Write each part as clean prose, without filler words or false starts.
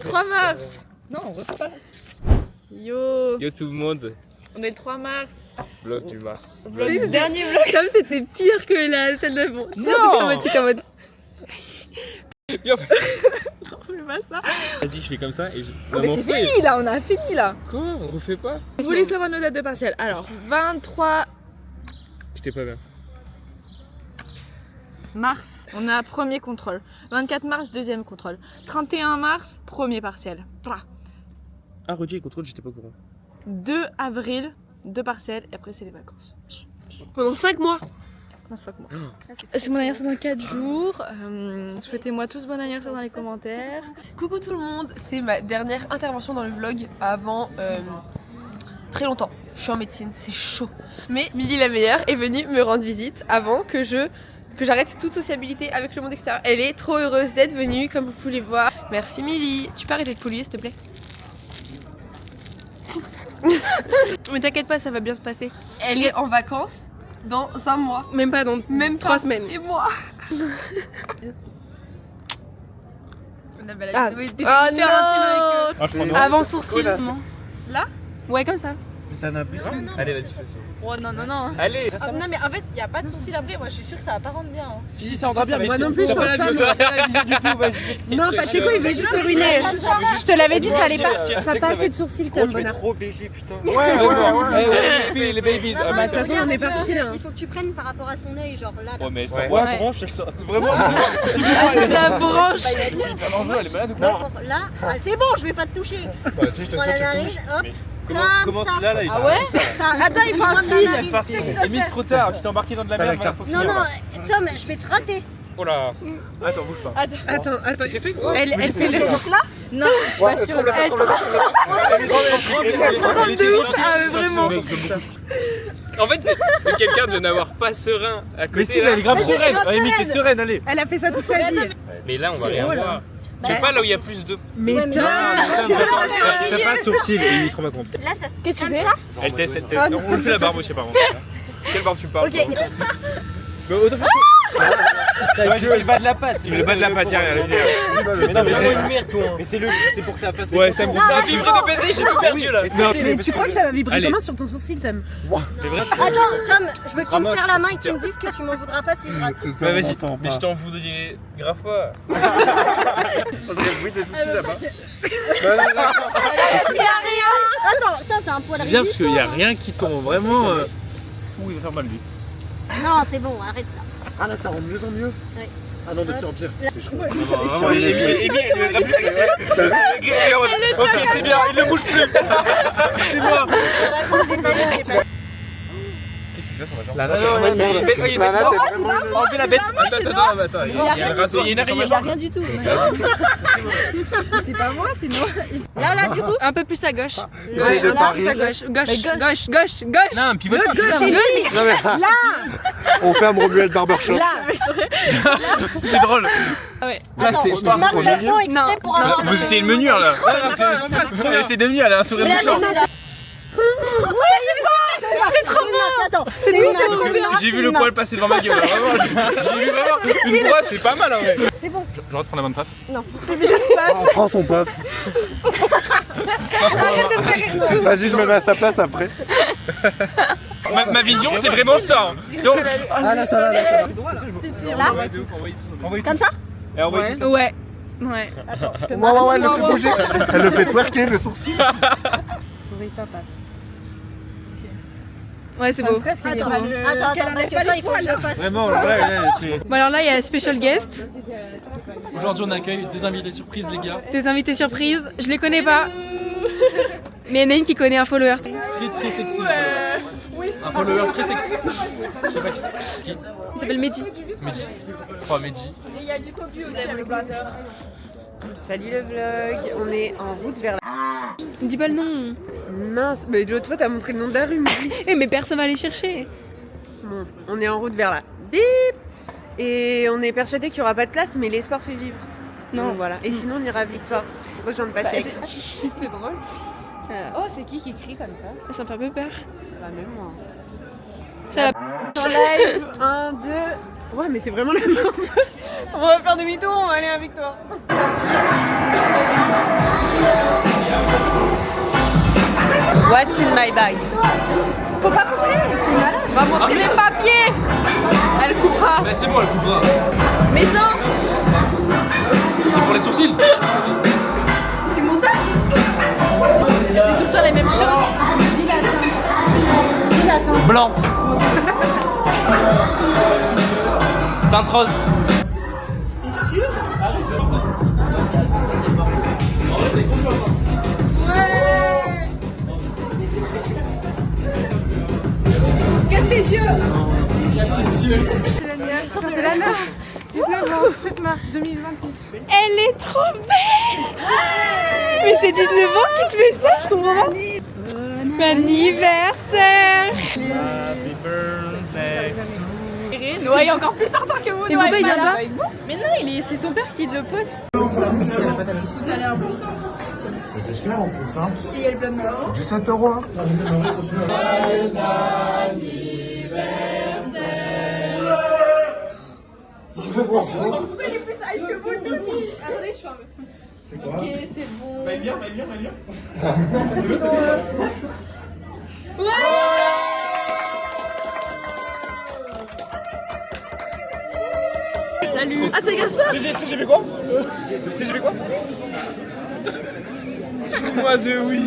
3 mars. Non, on refait pas. Yo. Yo tout le monde, On est le 3 mars. vlog du Mars. Vlog, dernier vlog. Comme c'était pire que la celle de bon. Non. T'es en mode. Yo. On fait pas ça. Vas-y, je fais comme ça et je... Mais c'est fini là, on a fini là. Quoi? On refait pas? Vous voulez savoir nos dates de partiel? Alors, 23 J'étais pas bien. mars, on a premier contrôle. 24 mars, deuxième contrôle. 31 mars, premier partiel. Pra. Ah, redis les contrôles, j'étais pas au courant. 2 avril, 2 partiels et après c'est les vacances. Pendant 5 mois. Dans 5 mois. C'est mon anniversaire dans 4 jours. Souhaitez-moi tous bon anniversaire dans les commentaires. Coucou tout le monde, c'est ma dernière intervention dans le vlog avant très longtemps. Je suis en médecine, c'est chaud. Mais Milly la meilleure est venue me rendre visite avant que j'arrête toute sociabilité avec le monde extérieur. Elle est trop heureuse d'être venue, comme vous pouvez le voir. Merci Milly. Tu peux arrêter de polluer s'il te plaît? Mais t'inquiète pas, ça va bien se passer. Elle est en vacances dans un mois. Même pas dans Même 3 pas. semaines. Et moi? Ah. Oh Ah, je prends Avant sourcil. Là? Ouais, comme ça. Allez, vas-y, fais ça. Oh non, non, non. Allez. Ah, non, mais en fait, il n'y a pas de sourcil après. Moi, je suis sûre que ça va pas rendre bien. Hein. Si, ça rendra bien, mais moi non plus, je pense pas. Non, Pacheco, il veut juste te ruiner. Je te l'avais dit, ça allait pas. T'as pas assez de sourcils, t'es un bonheur. trop BG, putain. Ouais, les babies. Bah, de toute façon, on est parti là. Il faut que tu prennes par rapport à son œil, genre là. Ouais, mais Ouais. ouais, branche, elle sort. Vraiment. La branche. C'est un enjeu, elle est malade ou Ouais, quoi? là, ah, c'est bon, je vais pas te toucher. Bah, si, je te Prends la sens, narine, hop. Comment c'est là, Ah ouais? Attends, il faut un fil. C'est parti. Mise trop tard, tu t'es embarqué dans de la merde, il faut Non, finir. non, Tom, je vais te rater. Oh là. Attends, bouge pas. Attends. C'est fait? Elle fait le. Non, je suis pas sûre. Elle Elle était de ouf. Ah, mais vraiment. En fait, c'est quelqu'un de n'avoir pas serein à côté. Mais si, mais elle est grave sereine. Amy, t'es sereine, allez. Elle a fait ça toute sa vie. Mais là, on va rien voir. Je sais pas là où il y a plus de. Mais Ouais, mais Tom, T'as pas de sourcils et il se rend pas compte. Là, ça se Qu'est-ce que tu comme fais ça. Elle teste, elle teste. On lui fait la barbe aussi, par contre. Quelle barbe tu parles? Ok. toi Mais autant faire Ouais, j'ai fait le bas de la patte. Le bas de la patte, y'a rien. Mais non, mais c'est une merde, toi. Mais c'est pour que ça fasse. Ouais, ça me a vibré de baiser, j'ai tout perdu là. mais tu crois que ça va vibrer Allez. comment sur ton sourcil, Tom? Attends, Tom, je veux que tu me serres la main et que tu me dises que tu m'en voudras pas si je rate. Bah vas-y, mais je t'en voudrais grave pas. On dirait le bruit des outils là-bas. Attends, t'as un poil C'est bien parce ridicule. qu'il y a rien qui tombe vraiment. Ouh, il va faire mal lui. Non, c'est bon, arrête là. Ah là, ça rend de mieux en mieux. Ouais. Ah non, de pire en pire. C'est chaud. Vraiment, il est Ok, c'est bien, il ne bouge plus. C'est moi. Qu'est-ce qui se passe, on va La natte est vraiment une merde. La natte est vraiment une Enlevez la bête. Attends, il y a un rasoir. Il y a une Il n'y a rien du tout. C'est pas moi, c'est moi. Là, du coup. Un peu plus à gauche. Essaye de Là, parier. plus à gauche. Gauche. gauche. Non, un pivot. Gauche et lui. Non mais on fait un Romuald Barbershop. C'est drôle. Là, c'est Je te marque au le milieu. mot exprès pour Non, avoir. vous essayez de me nuire là. Elle essaie de me nuire, elle a un sourire méchant. Attends, J'ai vu le poil passer devant ma gueule. Vraiment, j'ai vu vraiment une droite, c'est pas mal en vrai. c'est bon. Je rentre prendre la main de paf. On prend son puff. Vas-y, je me mets à sa place après. Ma vision, c'est vraiment ça. hein. C'est bon. Ah là, ça va, là, ça va. Comme ça. Et on va y- Ouais. Attends, je te Ouais, ouais, ouais, elle le fait bouger. Elle le fait twerker, le sourcil. Souris papa. Ouais, c'est beau. Attends, parce que toi, il faut que je fasse. Vraiment, ouais, c'est. Bon, alors là, il y a special guest. Aujourd'hui, on accueille deux invités surprises, les gars. Des invités surprises. Je les connais pas. Mais il y en a une qui connaît un follower. Très sexy. Un follower très sexy. Je sais pas qui c'est. Qui Il s'appelle Mehdi. Mehdi. Je crois Mehdi. Il y a du cocu aussi avec le blazer. Salut le vlog, on est en route vers la... Dis pas le nom. Mince, mais l'autre fois t'as montré le nom de la rue. Eh, mais personne va aller chercher. Bon, on est en route vers la bip. Et on est persuadé qu'il n'y aura pas de place, mais l'espoir fait vivre. Non. Donc voilà. Et sinon on ira à Victoire. Rejoindre Pacheco. C'est drôle. Oh, c'est qui crie comme ça? Ça me fait un peu peur. Bah même moi. Ça la En live, 1, 2... Ouais, mais c'est vraiment la même. On va faire demi-tour, on va aller à Victoire. What's in my bag? Faut pas montrer, c'est malade. On va montrer les papiers. Elle coupera. Mais c'est bon, elle coupera. Maison. C'est pour les sourcils. C'est mon sac. C'est tout le temps les mêmes choses. Blanc. Teinte rose. Casse tes yeux. C'est l'anniversaire de Lana. 19 ans, 7 mars 2026. Elle est trop belle. Mais c'est 19 ans que tu fais ça, je comprends pas. Bon anniversaire. Happy birthday. Noah est encore plus certain que vous. Et pourquoi il vient pas? Mais non, c'est son père qui le poste. C'est cher en plus, hein. Et il y a le blanc de 17 €, hein. Pourquoi il est plus hype que vous aussi? Attendez, je ferme. C'est quoi? Ok, c'est bon. Maïlia. Ça c'est ton... Ouais. Salut. Ah c'est Gaspard. Tu sais j'ai fait quoi? Moi je oui.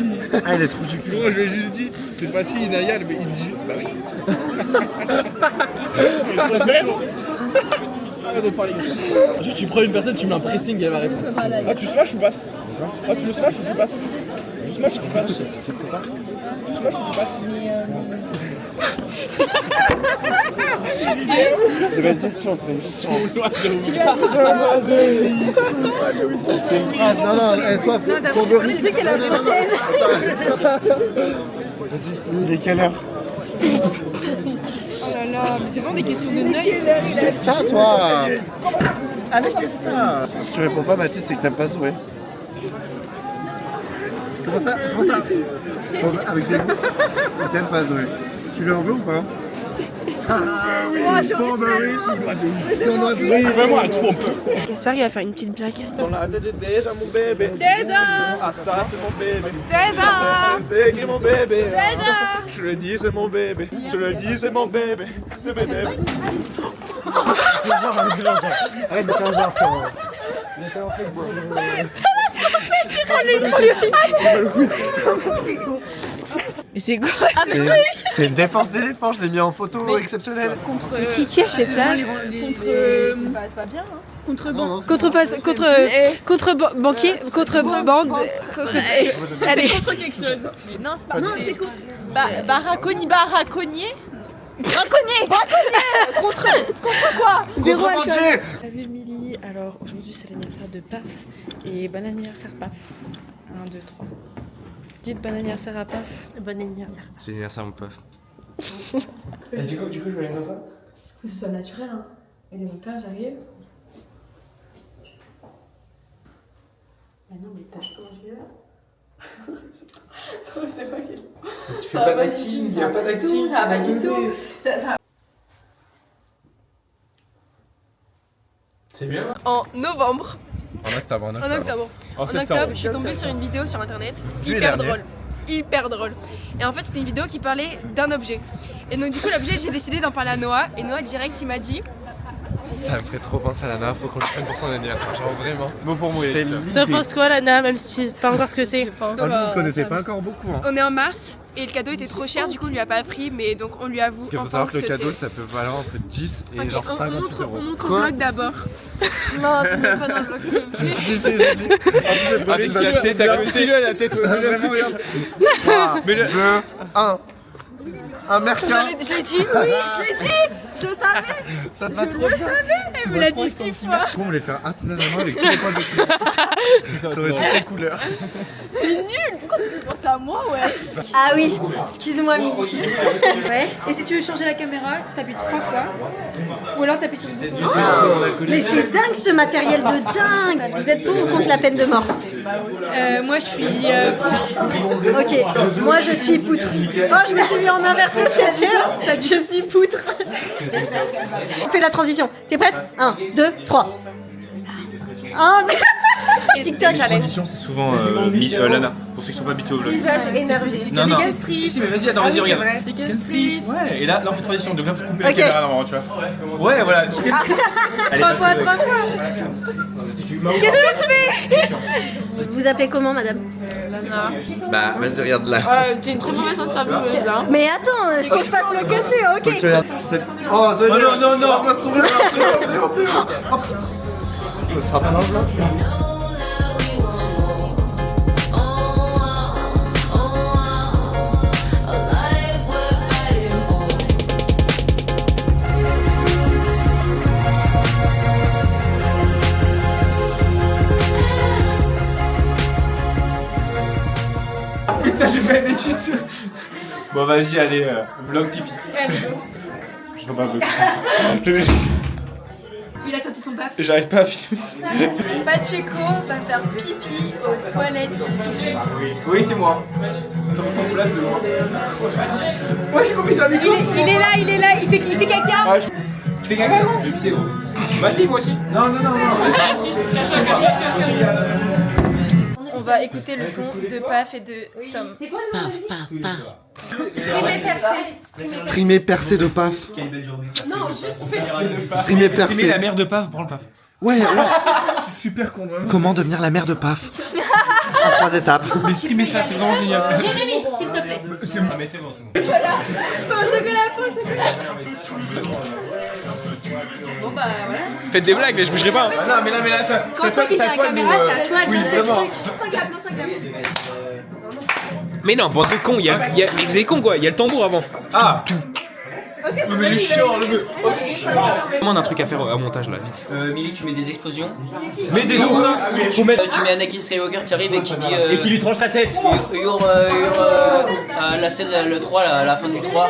Ah, il est trop du cul. Moi je lui ai juste dit, c'est facile Nayal, mais il dit bah oui. Ça fait arrête de parler. Juste tu prends une personne, tu mets un pressing et elle va répondre. Ah tu smash ou passes? Ah tu le smash ou tu passes? Tu smash ou tu passes? Tu smash ou tu passes? C'est pas une question, c'est une question. C'est une phrase. Non, toi, Courberie. Tu sais qu'elle a la prochaine. Vas-y, il est quelle heure? Oh là là, mais c'est vraiment des questions de neuil. Qu'est-ce que ça, toi? Allez, qu'est-ce que ça? Si tu réponds pas, Mathis, c'est que t'aimes pas Zoé. Comment ça? Avec des mots? T'aimes pas Zoé. Tu lui en veux ou pas? Ah oui, Courberie, son noix de riz. Vraiment à tout on peut. Gaspard il va faire une petite blague. Dans la tête j'ai déjà mon bébé. Déjà. Ah ça c'est mon bébé. Déjà. C'est écrit mon bébé. Je le dis c'est mon bébé. Je le dis c'est mon bébé. C'est bébé. Arrête de faire genre, frérot. Mais c'est quoi? C'est une défense d'éléphant, je l'ai mis en photo exceptionnelle. Qui achète ça? C'est pas bien, hein. Banquier, contrebande. Allez. Contre quelque chose. Mais non, c'est pas. Non, c'est contre. Braconnier. Contre quoi? Zéro alcool. Contrebandier. Salut Milly, alors aujourd'hui c'est l'anniversaire de Paf et bon anniversaire Paf. 1, 2, 3. Dites bon anniversaire à Paf. Bon anniversaire. C'est l'anniversaire mon pote. Et du coup je vais aller comme ça. Faut que ce soit naturel hein. Et les monteurs j'arrive. Ah non mais t'as comment je l'ai là? Comment c'est pas qu'il... Tu fais pas d'acting, il y a pas d'acting. Ça va pas du tout. C'est bien. En novembre. En octobre, En octobre. En En octobre, je suis tombée sur une vidéo sur internet hyper drôle. Et en fait, c'était une vidéo qui parlait d'un objet. Et donc, du coup, l'objet, j'ai décidé d'en parler à Noah. Et Noah, direct, il m'a dit Ça me ferait trop penser à Lana, faut qu'on le prenne pour son anniversaire, genre vraiment. Mot pour mot. C'était T'en l'idée. penses quoi, Lana, même si tu sais pas encore ce que c'est? En plus, on se connaissait pas encore beaucoup. Hein. on est en mars et le cadeau était trop cher, du coup, on lui a pas pris. Mais donc, on lui avoue. Parce qu'il faut enfin savoir que le ce cadeau, c'est. ça peut valoir entre 10 et Ok, genre on 56 montre euros. le vlog d'abord. Non, tu mets pas dans le vlog s'il te plaît. Si. En plus, c'est trop Avec vite. la tête à côté. Celui-là la tête. Vraiment, regarde. 3, 2, 1. Un mercat. Je l'ai dit, oui, je l'ai dit. Je le savais. Ça te va trop bien. Elle me l'a dit 6 fois. On voulait faire artisanalement avec tous les points de couleur. T'aurais toutes les couleurs. C'est nul. Pourquoi tu penses à moi, ouais? Ah oui, excuse-moi Milly. Ouais. Et si tu veux changer la caméra, t'appuies 3 fois. Ou alors t'appuies sur le bouton. Mais c'est dingue ce matériel de dingue. Vous êtes pour ou contre la peine de mort? Moi je suis. Ok, moi je suis poutre. Oh, je me suis mis en inversé, c'est dur. Je suis poutre. On fait la transition. T'es prête? 1, 2, 3. Oh, mais... TikTok. Transition, c'est souvent Lana, pour ceux qui sont pas habitués au vlog. Visage énervé. Non, non. Chicken Street. Si, mais vas-y, attends, vas-y, regarde. Chicken Street. Ouais, et là on fait transition, donc là faut couper la Ok. caméra normalement, tu vois. Ouais, voilà. Allez, 3 fois, passe, 3 fois. Vous appelez comment, madame? Bah, vas-y, regarde là. T'es une très mauvaise intervieweuse là. Mais attends, il faut que je fasse le contenu, ok? Tu regardes. Oh, ça y est. non, non, non. On va sourire, ça sera pas dans le vlog. Putain, j'ai pas une étude. Bon, vas-y, allez, vlog pipi. Je ferai pas vlog pipi. Il a sorti son paf. J'arrive pas à filmer. Pacheco va faire pipi aux toilettes. Oui, c'est moi. Ouais, j'ai compris, c'est un micro. Il est là, il fait caca. Ah, tu fais caca? Je vais pisser, gros. Vas-y, moi aussi. Non, non, non, non. On va écouter le son de Paf et de Tom. C'est quoi le nom de Streamer percé. Streamer percé de paf. Non, juste fait. Streamer Streamer percé. la mère de Paf, prends le Paf. Ouais, alors, C'est super con, vraiment. comment devenir la mère de paf? En 3 étapes. Mais streamer ça, c'est vraiment génial. Jérémy, s'il te plaît. Ah, mais c'est bon, c'est bon. Bon bah voilà. Faites des blagues, mais je bougerai pas. Ah non, mais là, ça. Quand toi qui es à la caméra, c'est à toi de Oui, lancer le vraiment. truc. 5 clap, non 5 clap. Mais non, bande de cons, mais vous êtes cons quoi, il y a le tambour avant. Ah mais c'est chiant, le gars. Demande un truc à faire au montage là, vite. Milly, tu mets des explosions. Mais des dauphins. Faut mettre. Tu mets Anakin Skywalker qui arrive et qui dit. Et qui lui tranche la tête. La scène, le 3, à la fin du 3.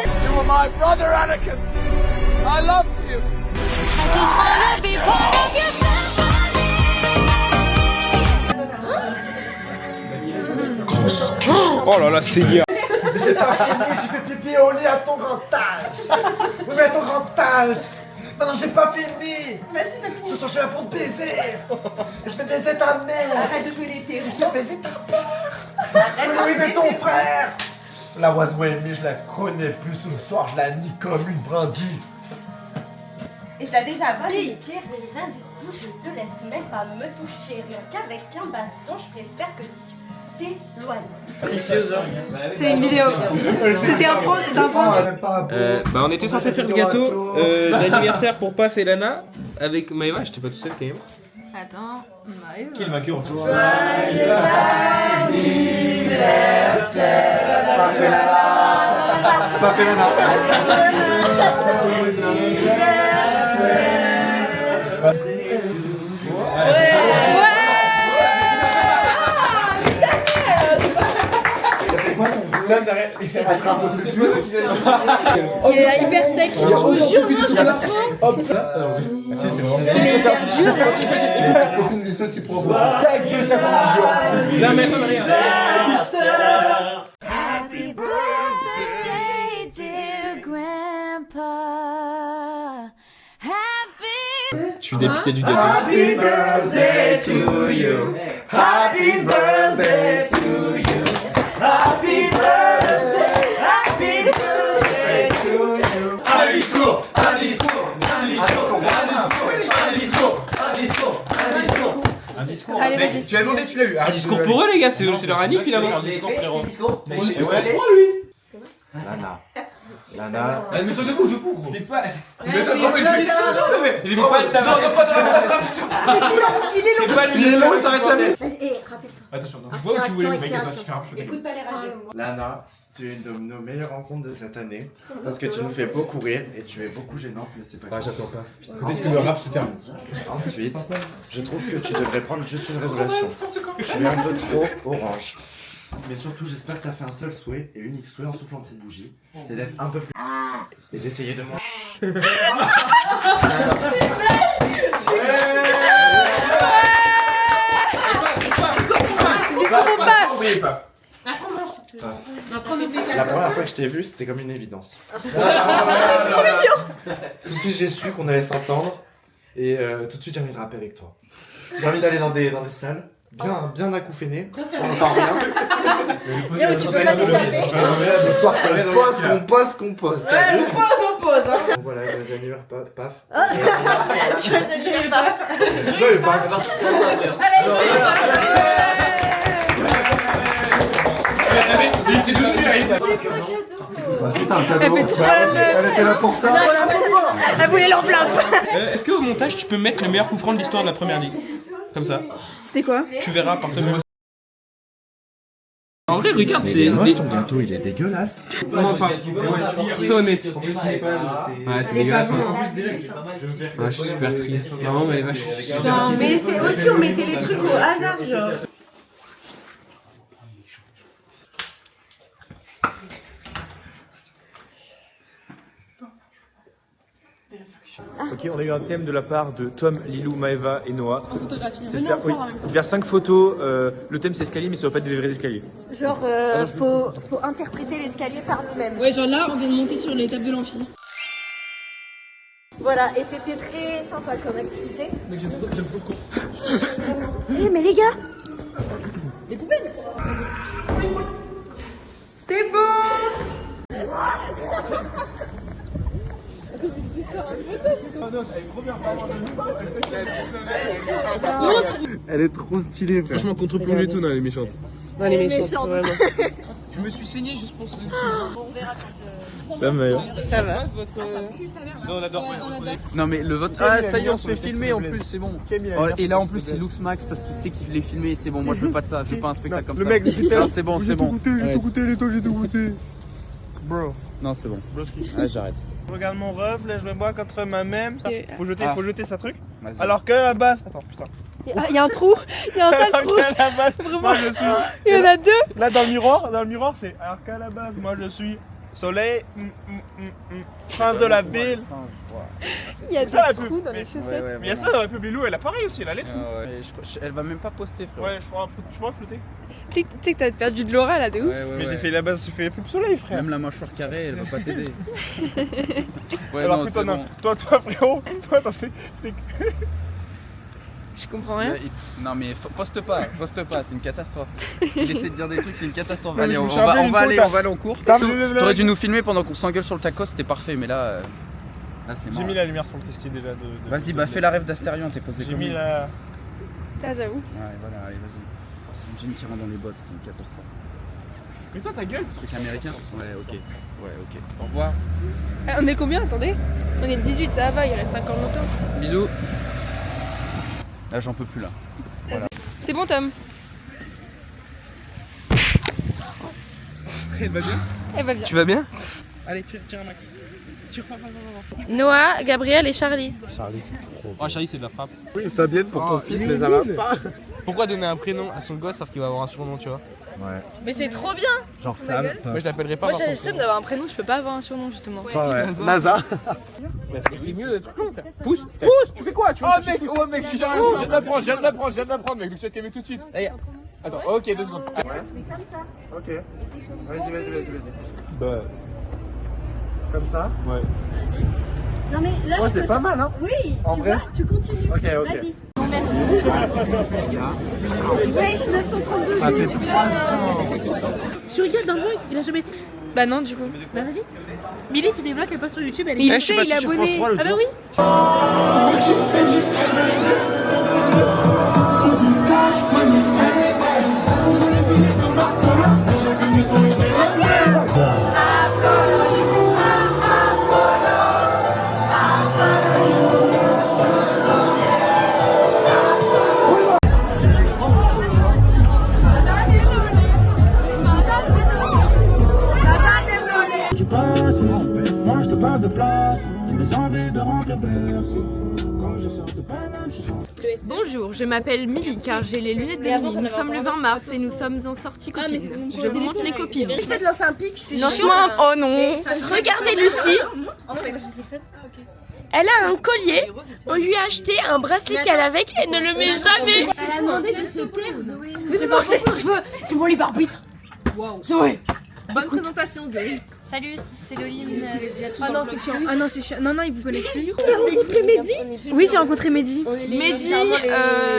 Oh là là, c'est hier. Mais c'est pas fini, tu fais pipi au lit à ton grand âge. Oui, mais à ton grand âge. Non, non, j'ai pas fini. Ce soir, je suis là pour te baiser. Je vais baiser ta mère. Arrête de jouer les théories. Je vais baiser ta peur. Oui, mais ton frère. La Wazwemi, je la connais plus ce soir. Je la nie comme une brindille. Et je l'ai déjà volé. Pierre, rien du tout, je te laisse même pas me toucher. Rien qu'avec un baston, je préfère que tu t'éloignes. C'est une vidéo. C'était un prank, c'était un prank. Bah on était censé faire le gâteau d'anniversaire pour Paf et Lana avec Maëva, j'étais pas tout seul quand même. Attends, Maëva. Qui est le vainqueur en fait? Pas fait la Ça t'arrête. Il est hyper sec. Je vous jure, moi je l'aime trop. Hop ça. Si c'est vraiment. Il est hyper dur. Les copines des choses qui provoquent. Ta gueule, ça fait non mais attends, rien. Happy birthday, dear grandpa. Happy. Je suis député du gâteau. Happy birthday to you. Happy birthday to you. Happy birthday. Happy birthday to you. Un discours, un discours, un discours, un discours, un discours. Un discours. Allez, vas-y. Tu l'as demandé, tu l'as eu. Un discours pour eux les gars, c'est leur année finalement. Un discours, frérot. Mais ouais, c'est moi lui. Lana. Lana. Mets-toi debout, gros. T'es pas. Il est long, Il est long, il s'arrête jamais. Vas-y, rappelle-toi. Attention, Inspiration, expiration. Écoute pas les rages. Lana, tu es une de nos meilleures rencontres de cette année parce que tu nous fais beaucoup rire et tu es beaucoup gênante, mais c'est pas grave. j'attends pas. Quand est-ce que le rap se termine? Ensuite, je trouve que tu devrais prendre juste une révélation. Tu es un peu trop orange. Mais surtout, j'espère que tu as fait un seul souhait et unique souhait en soufflant tes bougies, c'est d'être un peu plus et d'essayer de manger. La première fois que je t'ai vu, c'était comme une évidence. Tout de suite, j'ai su qu'on allait s'entendre et tout de suite, j'ai envie de rapper avec toi. J'ai envie d'aller dans des salles bien accouffaîné. On n'entend rien. Yo, tu peux pas t'échapper. L'histoire qu'on pose. Ouais, le pose, on pose. Hein. Donc voilà, les anniversaires, paf. Joyeux paf. Joyeux paf. C'est un cadeau. Elle était là pour ça. Elle voulait l'enveloppe. Est-ce qu'au montage tu peux mettre le meilleur coup franc de l'histoire de la première ligue? Comme ça. C'est quoi? Tu verras par toi-même. En vrai, regarde, c'est. Moche ton gâteau, il est dégueulasse. Non, pas. Sois honnête. Ouais, c'est dégueulasse. Je suis super triste. Non, mais vache. Putain, mais c'est aussi, on mettait les trucs au hasard, genre. Ok, on a eu un thème de la part de Tom, Lilou, Maeva et Noah. En photographie. De faire 5 photos. Le thème c'est escalier, mais ça va pas être des vrais escaliers. Genre, faut interpréter l'escalier par nous-mêmes. Ouais, genre là, on vient de monter sur les tables de l'amphi. Voilà, et c'était très sympa comme activité. Mec, j'aime trop ce con. Eh, mais les gars, C'est bon. Elle est trop stylée, frère. Franchement, contre-plonge et tout, non, elle est méchante. Non, les méchants, vraiment. Je me suis saigné juste pour ce. Ça va. Ça va. Non, on adore. Non mais le vote. Ah ça y est, on se fait filmer en plus, c'est bon. Oh, et là en plus c'est Lux Max parce qu'il sait qu'il les filmer, c'est bon. Moi je veux pas de ça, je veux pas un spectacle comme ça. Le mec, non, c'est bon, c'est bon. J'ai tout goûté, les taux, j'ai tout goûté. Bro. Non, c'est bon. Ah, j'arrête. Regarde mon ref, là je me bois contre ma même. Faut jeter sa truc. Vas-y. Alors que à la base. Attends, putain. Il y a un trou, il y a un sale Alors trou. qu'à la base, moi je suis. Il y en a deux. Là dans le miroir c'est. Alors qu'à la base, moi je suis. Soleil, prince de la ville. Il y a C'est ça, la des pub. trous dans les Ouais, chaussettes. ouais, Mais il y a ça dans la pub Lilou, elle a pareil aussi, elle a les trous. Elle va même pas poster, frère. Ouais, tu pourras flotter. Tu sais que t'as perdu de l'aura là, de ouf. Mais j'ai fait la base, j'ai fait la pub soleil, frère. Même la mâchoire carrée, elle va pas t'aider. Ouais, Alors non, que c'est toi, bon. toi, frérot, toi, attends, c'est. Je comprends rien. Là, non mais poste pas, c'est une catastrophe. Il essaie de dire des trucs, c'est une catastrophe. Non, mais Allez, je me on suis va rappelé une aller fois, en cours. T'as vu le vlog? T'aurais dû nous filmer pendant qu'on s'engueule sur le tacos, c'était parfait, mais là c'est mort. J'ai mis la lumière pour le tester déjà. Vas-y, bah fais la rêve d'Astérion, t'es posé J'ai comme mis lui. la. Là, j'avoue. Ouais, voilà, allez, vas-y. Oh, c'est une jean qui rentre dans les bottes, c'est une catastrophe. Mais toi, ta gueule. Truc américain? Ouais, ok. Au revoir. Ah, on est combien? Attendez. On est le 18, ça va, il reste encore longtemps. Bisous. Là, j'en peux plus là. C'est bon, Tom? Elle va bien? Elle va bien. Tu vas bien? Allez, tire un max. Tire fort. Noah, Gabriel et Charlie. Charlie, c'est trop. Oh, Charlie, c'est de la frappe. Oui, Fabienne pour ton fils, mais ça va pas. Pourquoi donner un prénom à son gosse alors qu'il va avoir un surnom, tu vois? Ouais. Mais c'est trop bien. Genre Sam. Moi, je l'appellerai pas Moi, par j'ai son le seum prénom. d'avoir un prénom, je peux pas avoir un surnom justement. Enfin, ouais. NASA. C'est mieux d'être con, frère. Pousse! Tu fais quoi? Tu Oh mec, je viens de l'apprendre, mec, donc je vais te calmer tout de suite. Allez, attends, ok, 2 secondes. Ok. Vas-y. Bah. Comme ça? Ouais. non mais là, Oh, c'est pas mal, hein? oui, En tu vrai? vois, tu continues. Ok. Vas-y. Non, merci. Wesh, 932 Ça fait vues. 300. Tu regardes un vlog, il a jamais été. Bah non, du coup. Bah vas-y. Milly fait des vlogs, elle passe sur YouTube, elle Mais il est. le sait, il est abonné. Ah bah oui. Tu passes, moi je te parle de place, des envies de remplir Bercy. Quand je sors de Paname, je sens. Bonjour, je m'appelle Milly car j'ai les lunettes de Milly. Nous sommes le 20 mars et nous sommes en sortie copine. Je vous montre les copines. Essaie de lancer un pic, c'est Non, chiant. oh non. Regardez Lucie. Elle a un collier. On lui a acheté un bracelet qu'elle a avec. Elle ne le met jamais. Elle a demandé de se taire, Zoé. C'est bon, je fais ce que je veux. C'est mon libre arbitre. Zoé. Bonne présentation, Zoé. Salut, c'est Loline. Ah non, c'est chiant. Ah non, c'est chiant. Non, ils vous connaissent plus. T'as rencontré Mehdi? Oui, j'ai rencontré Mehdi. Mehdi,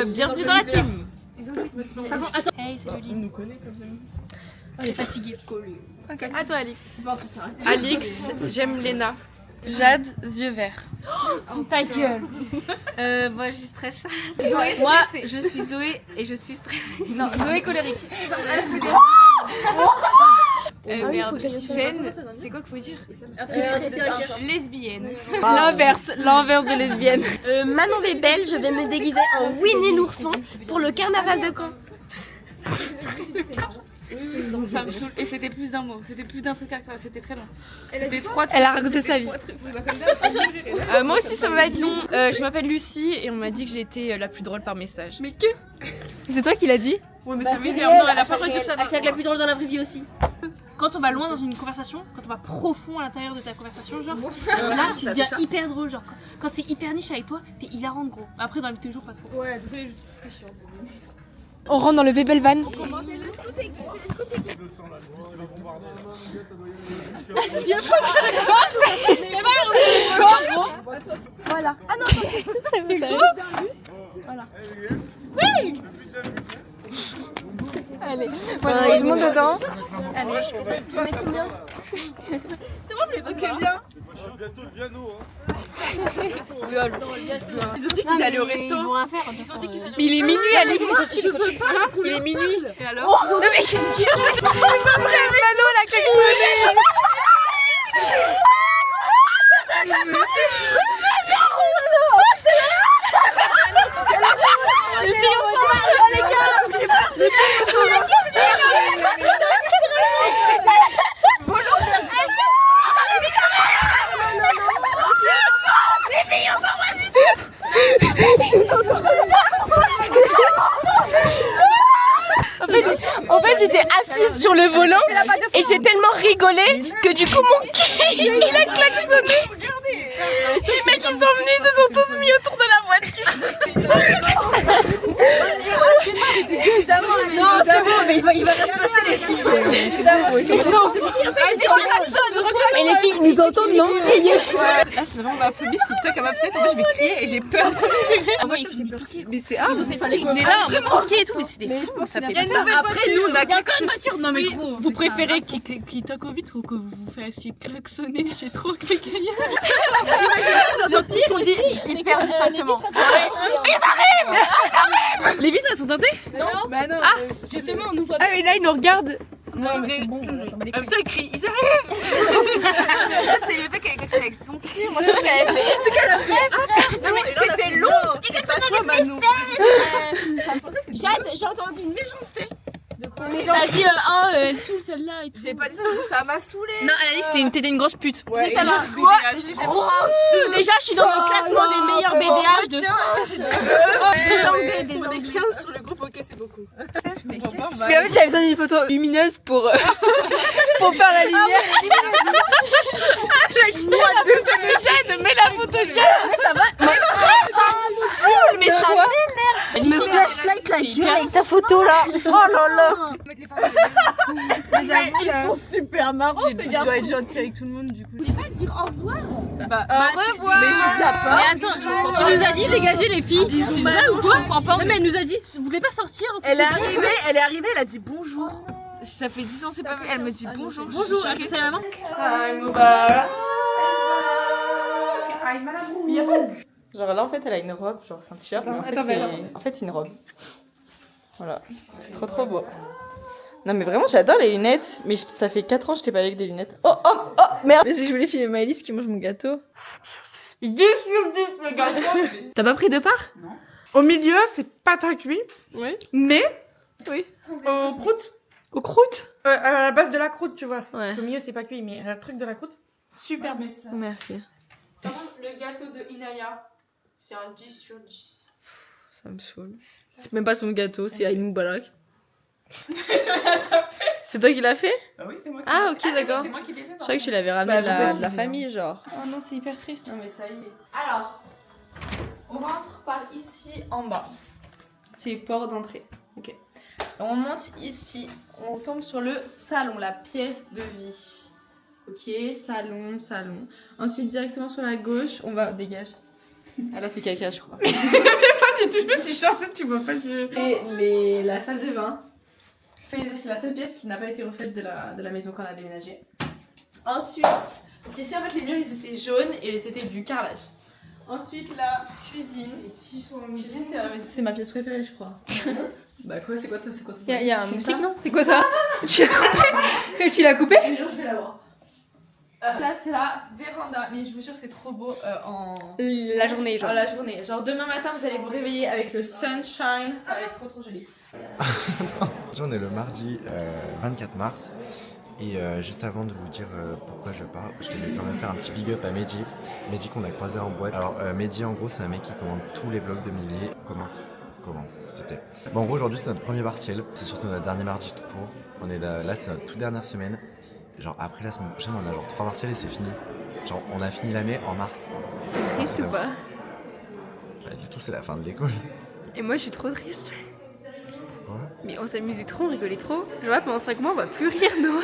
bienvenue dans la team. Hey, c'est Lily. On nous connaît quand même. J'ai fatigué. Ok. À toi, Alix. Alix, j'aime Léna. Jade, yeux verts. Ta gueule. Moi, je suis stressée. Moi, je suis Zoé et je suis stressée. Non, Zoé colérique. Merde, Tiffen, c'est quoi qu'il faut dire lesbienne. L'inverse de lesbienne. Manon Bébel, je vais me déguiser en Winnie l'ourson pour le carnaval de Caen. Ça me saoule. Et c'était plus d'un mot, c'était plus d'un truc caractère, c'était très long. C'était 3 Elle a raconté sa vie. Moi aussi, ça va être long. Je m'appelle Lucie et on m'a dit que j'étais la plus drôle par message. Mais que c'est toi qui l'as dit? Ouais, mais ça m'énerve. Non, elle a pas redit ça. Hashtag la plus drôle dans la vraie vie aussi. Quand on va loin dans une conversation, quand on va profond à l'intérieur de ta conversation, genre là tu deviens hyper drôle, genre quand c'est hyper niche avec toi, t'es hilarante gros. Après dans la vie de tous les jours, pas trop. Ouais, tous les jours, t'es chiant. On rentre dans le Bebel Van. C'est le scooting, c'est le scooting. Voilà. Ah non, c'est gros. Voilà. Oui. Allez, voilà, je monte dedans. Allez, on est combien? C'est bon, je l'ai pas bien. Bientôt le piano. Ils ont dit qu'ils allaient au resto. Ils vont rien faire. Mais il est minuit, Alix. Il est minuit. Et alors? Non mais qu'est-ce qu'il y a? Manon, la klaxonné. En fait, j'étais assise sur le volant et j'ai tellement rigolé que du coup mon cul il a klaxonné. Les mecs ils sont venus, ils se sont tous mis autour de la voiture. Non, c'est bon, mais il va rester passer les filles. Et les filles nous entendent non crier. Là, c'est vraiment ma phobie. Si toi, comme ma fenêtre, en fait, je vais crier et j'ai peur. Moi, ils sont bloqués. Mais c'est On est là, on est tranquille et tout, mais c'est des fous. Ça fait Après, nous, on a encore une voiture. Non, mais gros. Vous préférez qu'il toque au vitre ou que vous vous fassiez klaxonner? J'ai trop crié. Donc, tout ce qu'on dit hyper distinctement. Les vitres elles sont teintées? Non. Bah non. Ah, justement, on nous voit. Ah mais là ils nous regardent. Non, mais c'est bon. Putain, il crie, ils arrivent. C'est le mec avec son cul. Moi, je crois qu'elle avait fait. Est-ce qu'elle a fait? Non, mais c'était long. C'est pas toi, Manou. J'ai entendu une méchanceté. Mais t'as dit, elle saoule celle-là et tout. J'ai pas dit ça, ça m'a saoulé. Non, elle a dit t'étais une grosse pute. Ouais, Déjà, je suis dans le classement des meilleurs BDH de France. Pour des 15 sur le groupe, ok, c'est beaucoup. Ça, je comprends pas. Mais en fait j'avais besoin d'une photo lumineuse pour faire la lumière. Jade, mets la photo de Jade. Mais ça va. Ça me saoule, mais ça m'énerve. Il me flashlight la gueule Avec ta photo là. Oh là là. Ils sont super marrants ces Je gars. dois être gentille avec tout le monde, du coup. Tu pas dire au revoir. Bah, au revoir. Mais je la pas. Mais attends, tu nous as dit dégagez les filles. C'est vrai ou quoi? Je comprends pas. Non, mais elle nous a dit, vous voulez pas sortir? Elle est arrivée, elle a dit bonjour. Ça fait 10 ans, c'est pas vrai. Elle me dit bonjour. Bonjour, elle fait la main. Genre là en fait elle a une robe, genre c'est un t-shirt, mais en fait c'est une robe. Voilà, c'est trop beau. Non mais vraiment j'adore les lunettes, mais ça fait 4 ans que j'étais pas avec des lunettes. Oh merde. Mais si je voulais filmer Maëlys qui mange mon gâteau. 10 sur 10 le gâteau. T'as pas pris de part? Non. Au milieu c'est pas très cuit, Oui. mais Oui. au croûte, Aux croûtes? à la base de la croûte tu vois. Ouais. Parce qu'au milieu c'est pas cuit, mais le truc de la croûte, super bon. Merci. Par contre, le gâteau de Inaya, c'est un 10 sur 10. Ça me saoule. C'est même pas son gâteau, c'est Aïnou Balak. C'est toi qui l'as fait? Bah oui, c'est moi qui Ah ok d'accord. C'est moi qui l'ai fait. Je croyais que tu l'avais ramené Bah, de la famille genre. Oh non c'est hyper triste. Non, mais ça y est. Alors, on rentre par ici en bas. C'est port d'entrée. Ok. On monte ici. On tombe sur le salon, la pièce de vie. Ok, salon. Ensuite, directement sur la gauche, on va... Dégage. Elle a fait caca, je crois. Pas du tout, je me suis changée, tu vois pas. Et la salle de bain. C'est la seule pièce qui n'a pas été refaite de la maison qu'on a déménagé. Ensuite, parce qu'ici en fait les murs ils étaient jaunes et c'était du carrelage. Ensuite la cuisine. Cuisine c'est ma pièce préférée je crois. Bah quoi, c'est quoi toi, c'est quoi ton Il y a un moustique non? C'est quoi ça? Tu l'as coupé? Tu l'as coupé? Je vais l'avoir. Là c'est la véranda, mais je vous jure c'est trop beau en... La journée genre. La journée, genre demain matin vous allez vous réveiller avec le sunshine, ça va être trop joli. On est le mardi 24 mars et juste avant de vous dire pourquoi je parle, je devais quand même faire un petit big up à Mehdi. Mehdi qu'on a croisé en boîte. Alors Mehdi en gros c'est un mec qui commande tous les vlogs de Millie. Commente s'il te plaît. Bon en gros aujourd'hui c'est notre premier partiel, c'est surtout notre dernier mardi de cours. On est là c'est notre toute dernière semaine. Genre après la semaine prochaine on a genre 3 partiels et c'est fini. Genre on a fini l'année en mars. T'es triste ou pas? Pas du tout, c'est la fin de l'école. Et moi je suis trop triste. Pourquoi? Mais on s'amusait trop, on rigolait trop. Genre là pendant 5 mois on va plus rire Noah.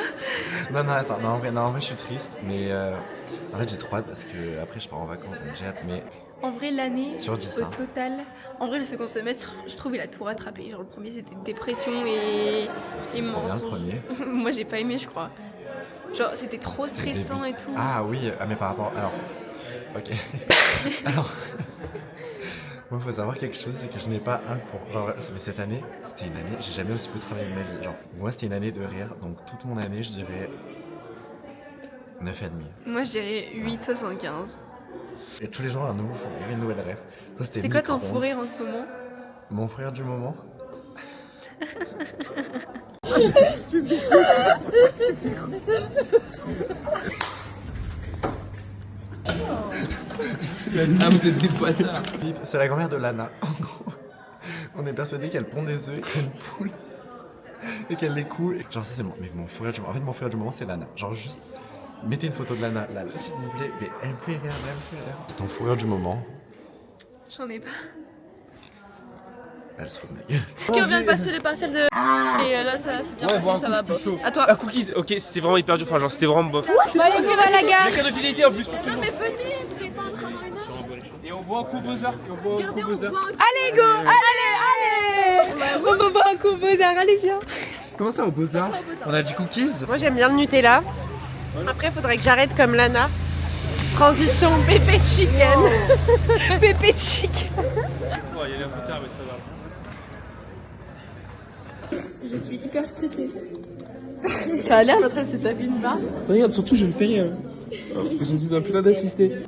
Non attends, en vrai je suis triste mais en fait j'ai trop hâte parce que après je pars en vacances donc j'ai hâte mais... En vrai l'année sur 10, au total, en vrai le second semestre je trouve il a tout rattrapé. Genre le premier c'était dépression et mensonges. Moi j'ai pas aimé je crois. Genre c'était trop stressant et tout. Ah oui, mais par rapport... Alors, ok. Alors, moi faut savoir quelque chose, c'est que je n'ai pas un cours. Genre, mais cette année, c'était une année, j'ai jamais aussi peu travaillé de ma vie. Genre, moi c'était une année de rire, donc toute mon année je dirais 9,5. Moi je dirais 8,75. Et tous les jours un nouveau fou rire, une nouvelle rêve. C'est quoi ton fou rire en ce moment? Mon fou rire du moment? Ah vous êtes des bâtards. C'est la grand-mère de Lana. En gros, on est persuadé qu'elle pond des œufs et que c'est une poule et qu'elle les coud. Genre ça c'est mon fou rire du moment. En fait mon fou rire du moment c'est Lana. Genre juste mettez une photo de Lana là s'il vous plaît. Mais elle me fait rire, C'est ton fou rire du moment? J'en ai pas. Elle se fout de ma gueule. Ok, on vient de passer le partiel de... Et là ça c'est bien passé, ça va bof. À toi. Ah cookies, ok c'était vraiment hyper dur, enfin genre c'était vraiment bof. Bah allez on va à la gare. J'ai cadeau d'utilité en plus pour tout le monde. Mais venez, vous savez pas un train dans une heure. Et on boit un coup Beaux-Arts. Allez go, allez. On va boire un coup Beaux-Arts, allez viens. Comment ça au Beaux-Arts? On a du cookies? Moi j'aime bien le Nutella. Après faudrait que j'arrête comme Lana. Transition pépé chicken. Pépé chicken. Il y a l'air plus tard mais très grave. Je suis hyper stressée. Ça a l'air, l'autre elle se tape une barre. Regarde, surtout je ne fais rien. Je suis un putain d'assisté.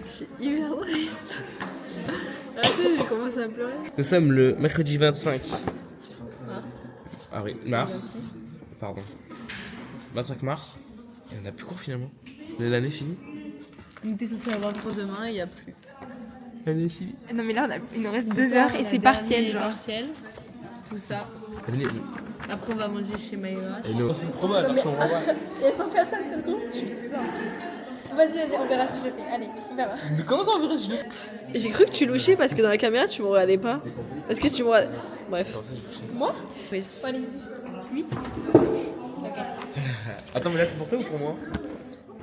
Je suis hyper triste. Arrêtez, j'ai commencé à pleurer. Nous sommes le mercredi 25 Mars. avril. Mars. 26. Pardon. 25 mars. Et on n'a plus cours finalement. L'année est finie. On était censé avoir cours demain et il n'y a plus. L'année est finie. Non mais là il nous reste 2 heures et c'est partiel genre. Partiel, tout ça. Après on va manger chez Maïva. Et nous. C'est une promo à la version Il y a 100 personnes sur le coup. Vas-y, on verra si je le fais. Allez, on verra. Mais comment ça on verra si je le fais? J'ai cru que tu louchais parce que dans la caméra tu me regardais pas. Parce que tu me regardais. Bref. Moi? Oui. Allez, 8. D'accord. Attends mais là c'est pour toi ou pour moi?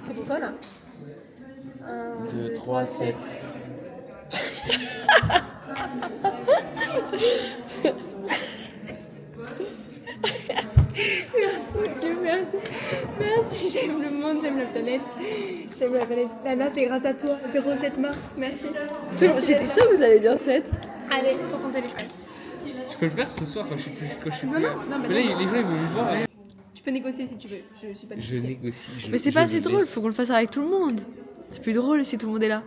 C'est pour toi là. 2, 3, 7. Merci Dieu, merci. Merci, j'aime le monde, j'aime la planète. J'aime la planète. Lana, c'est grâce à toi. 07 mars, merci. J'étais sûre que vous allez dire 7. Allez, sur ton téléphone. Je peux le faire ce soir quand je suis plus. Non, mais là, les gens ils vont me voir. Tu peux négocier si tu veux. Je suis pas Je négocie. Mais c'est pas assez drôle, faut qu'on le fasse avec tout le monde. C'est plus drôle si tout le monde est là.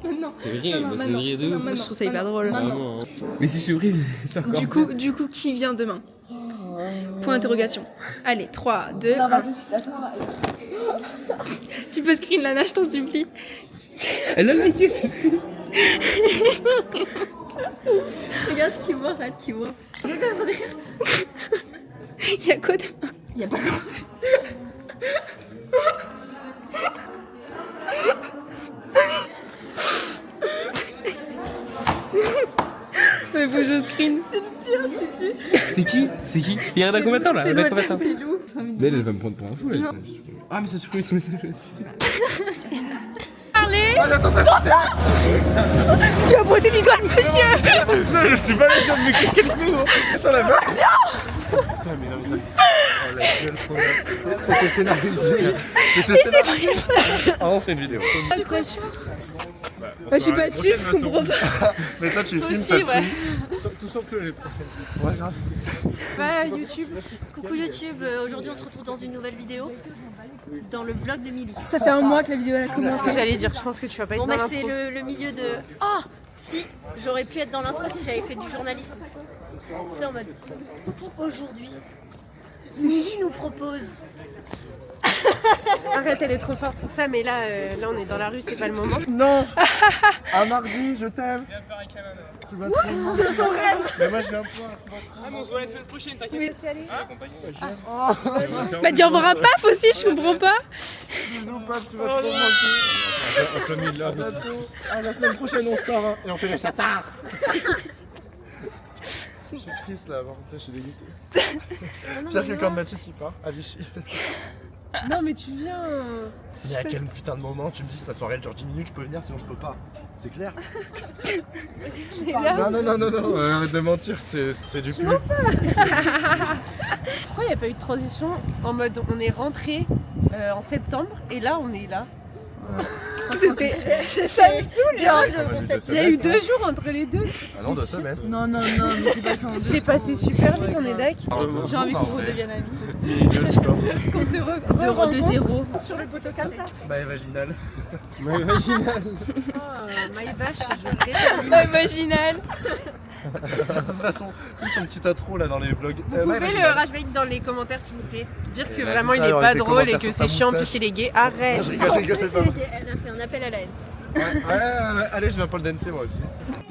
Non. C'est vrai, c'est vrai de ouf. Moi je trouve ça hyper drôle. Vraiment. Mais si je suis pris, c'est encore. Du coup, qui vient demain? Point d'interrogation. Allez, 3, 2, 1. Non, pas tout de suite, attends. Tu peux screen Lana, je t'en supplie. Elle a liké, c'est fini. Regarde ce qu'il voit, regarde qu'il voit. Il y a quoi demain? Il y a pas grand-chose. Mais faut que je screen, c'est le pire, c'est tu. C'est qui? C'est qui? Il y a un combattant là, C'est un combattant. C'est Lou. Mais elle va me prendre pour un fou là. Non. Ah mais ça supprime ce message aussi. parler. Attends. Tu as pointé du doigt le monsieur. Je suis pas les jeunes, mais qu'est-ce qu'elle fait gros? Sur la meuf. Putain mais non mais ça... Oh la gueule trop mal. C'était scénarisé. Ah non c'est une vidéo. Tu quoi sûr? Bah je suis pas dessus, je comprends pas. Mais toi tu filmes ça aussi, ouais. tout sauf que les prochaines. Ouais grave. Bah YouTube. Coucou YouTube, aujourd'hui on se retrouve dans une nouvelle vidéo. Dans le vlog de Milly. Ça fait un mois que la vidéo a commencé. C'est ce que j'allais dire, je pense que tu vas pas être Bon dans bah l'intro. c'est le milieu de... Oh si, j'aurais pu être dans l'intro si j'avais fait du journalisme. C'est en mode... Aujourd'hui, Milly nous propose... Arrête, elle est trop forte pour ça, mais là on est dans la rue, c'est pas le moment. Non. À mardi, je t'aime. Tu vas trop loin. Mais moi je viens pas. Ah, mais on se voit la semaine prochaine, t'inquiète. Bah tu envoies un paf aussi, je comprends pas. Bisous, paf, tu vas trop manquer. À bientôt. Ah, la semaine prochaine on sort hein, et on fait les chattards. Je suis triste là, avant je suis dégoûté. Pire que quand Mathis y part, à Vichy. Non mais tu viens. Si à quel putain de moment tu me dis la soirée elle dure 10 minutes, je peux venir sinon je peux pas. C'est clair? Non, arrête de mentir, c'est du pub. Pourquoi il n'y a pas eu de transition en mode on est rentré en septembre et là on est là? Ça me saoule, genre. Il y a eu 2 jours entre les deux. Ah non, 2 semestres. Non, mais c'est passé en 2 C'est passé super vite, on est d'accord. J'ai envie qu'on redevienne amis. Qu'on se De 0. sur le poteau comme ça. Maille vaginale. Maille vache, je préfère. Pas imaginal. De toute façon, tout son petit intro là dans les vlogs. Vous pouvez le rajouter dans les commentaires s'il vous plaît. Dire que vraiment il est pas drôle et que c'est chiant, en plus il est gay. Arrête. Je rigole, c'est pas vrai. Elle a fait un appel à la haine. Ouais, allez, je viens Paul Densey moi aussi.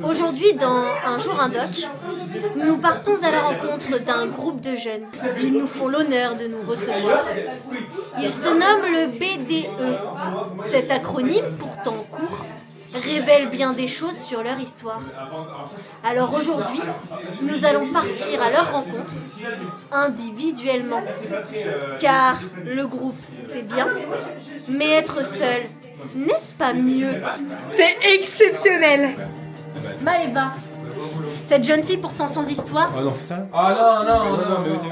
Aujourd'hui, dans Un jour un doc, nous partons à la rencontre d'un groupe de jeunes. Ils nous font l'honneur de nous recevoir. Ils se nomment le BDE. Cet acronyme, pourtant court, révèle bien des choses sur leur histoire. Alors aujourd'hui, nous allons partir à leur rencontre, individuellement. Car le groupe, c'est bien, mais être seul, n'est-ce pas mieux? T'es exceptionnel. Maëva, cette jeune fille pourtant sans histoire. Ah non, fais ça. Ah non, mais t'es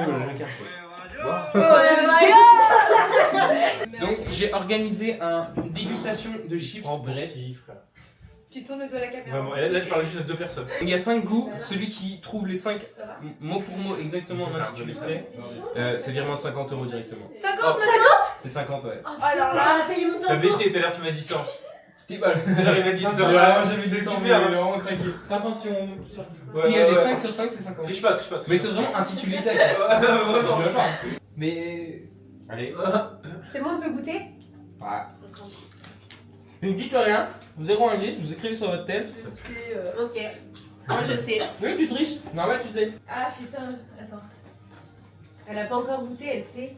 le Donc j'ai organisé une dégustation de chips bref. Tu tournes le dos à la caméra. Vraiment, et là je parle juste de 2 personnes. Il y a 5 goûts, celui qui trouve les 5 mot pour mot exactement l'intitulé c'est virement de 50 € directement. 50 C'est 50 ouais. Alors là, on a payé mon T'as baissé, tout à l'heure tu m'as dit 100. C'était mal, tout à l'heure il m'a dit 100. Moi j'avais dit 100, mais il a vraiment craqué. 50 si on... Si elle est 5 sur 5 c'est 50. Triche pas. Mais c'est vraiment intitulé ça. Vraiment. Mais... Allez. C'est bon, on peut goûter? Ouais. Ne dites rien, vous zéro indice, vous écrivez sur votre tel. Ok. Moi je sais. Oui, tu triches, normal tu sais. Ah putain, attends. Elle a pas encore goûté, elle sait.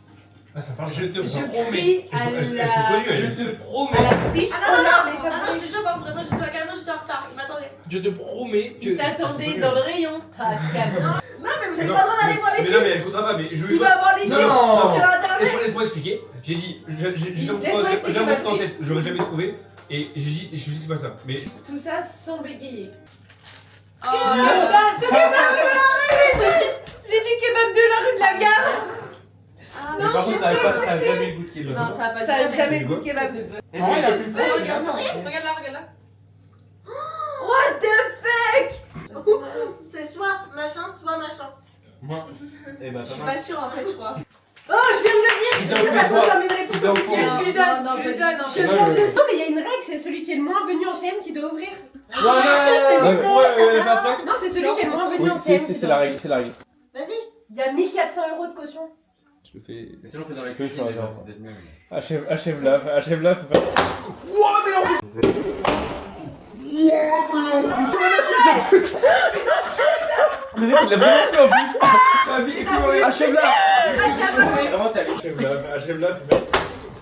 Ah, ça parle, je te Je promets. crie à la... Je te promets. À la triche. Ah non, mais je te jure, par contre, moi je suis carrément, j'étais en retard, il m'attendait. Je te promets que. Il t'attendait dans le rayon. Ah, je calme. Non, mais vous avez pas le droit d'aller voir les Mais non, mais chips. elle comptera pas, mais je veux. Il va voir les chips sur internet. Laisse-moi expliquer. J'ai dit, j'ai Laisse-moi expliquer un ma monstre en triche. tête, j'aurais jamais trouvé. Et j'ai dit, je me suis dit que c'est pas ça. Mais. Tout ça sans bégayer. Oh là. C'est kebab de la rue. J'ai dit kebab de la rue de la gare. Mais par contre, ça a jamais le goût de kebab. Non, ça a jamais le goût de kebab de bœuf. Et moi, il a plus fort. Regarde là. What the fuck. C'est soit machin, soit machin. Moi. Eh bah, Je suis pas sûre en fait, je crois. Oh, je viens de le dire. Il Ça compte comme une réponse officielle. Tu lui donnes, tu lui donnes. Je viens de le dire. Non, mais il y a une règle, c'est celui qui est le moins venu en CM qui doit ouvrir. Non, c'est celui qui est le moins venu en CM. c'est la règle, c'est la règle. Vas-y. Il y a 1400 € de caution. Je le fais. Sinon, on fait dans la queue sur la jambe. Achève-la. Le mec, il l'a vraiment fait en plus. Achève-la. Vraiment, c'est achève-la.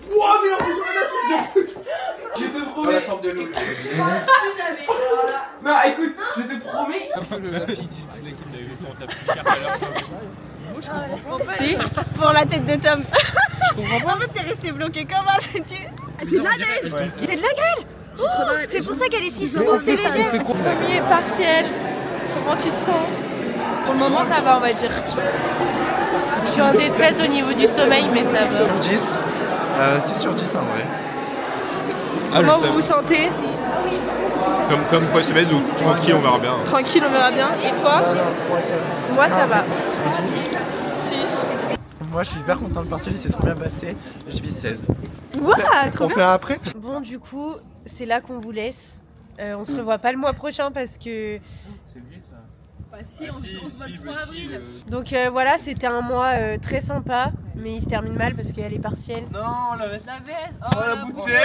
Wouah, mais en plus, je te promets. La chambre de l'eau. Non, écoute, je te promets. La fille de l'équipe de l'éléphant, t'as pris carte à l'heure. Pour la tête de Tom. Je comprends pas. En fait, t'es resté bloqué comment? C'est de la neige. C'est de la grêle. C'est pour ça qu'elle est si sombre, c'est léger. Premier partiel. Comment tu te sens? Pour le moment, ça va, on va dire. Je suis en détresse au niveau du sommeil, mais ça va. 10. 6 sur 10 en vrai. Comment vous vous sentez? Comme quoi se mettre, donc tranquille, on verra bien. Tranquille, on verra bien. Et toi? Moi, ça va. Sur 10. 6. Moi je suis hyper content, le partiel il s'est trop bien passé. Je vis 16. Ouah, trop On fait un après? Bon, du coup, c'est là qu'on vous laisse. On se revoit pas le mois prochain parce que... C'est vrai ça. Bah si, on se voit le 3 avril. Donc voilà, c'était un mois très sympa, mais il se termine mal parce qu'il y a les partiels. Non, la veste. La veste. Oh, la bouteille.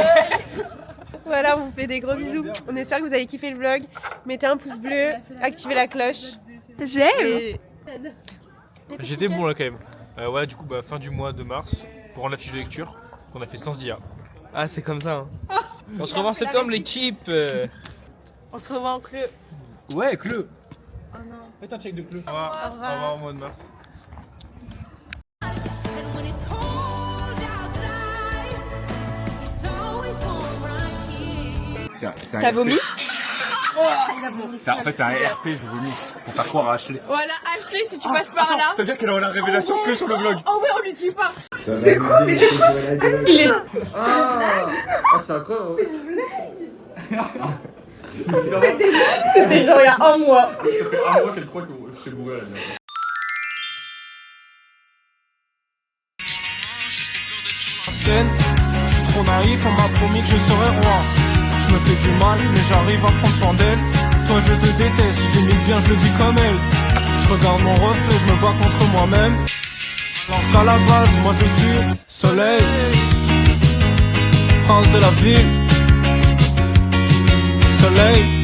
Voilà, on vous fait des gros bisous. On espère que vous avez kiffé le vlog. Mettez un pouce bleu, activez la cloche. J'aime. J'étais bon là quand même. Ouais, du coup, fin du mois de mars, pour rendre la fiche de lecture, qu'on a fait sans IA. Ah, c'est comme ça. Hein. On se revoit en septembre, l'équipe. On se revoit en Cleu. Ouais, Cleu. Oh non. Faites un check de Cleu. Au revoir. Au revoir au mois de mars. T'as vomi? En fait, c'est un RP, je vomis. Pour faire croire à Ashley. Voilà, Ashley, si tu passes par là. C'est-à-dire qu'elle aura la révélation que sur le vlog. Oh ouais, on lui dit pas. C'est quoi, mais Il est... Ah, c'est encore. C'était genre il y a un mois. Ça fait un mois qu'elle croit que je suis bourré à la dernière. Je suis trop naïf, on m'a promis que je serais roi. Je me fais du mal, mais j'arrive à prendre soin d'elle. Toi je te déteste, je l'imite bien, je le dis comme elle. Je regarde mon reflet, je me bats contre moi-même. Alors qu'à la base, moi je suis soleil, prince de la ville. Soleil.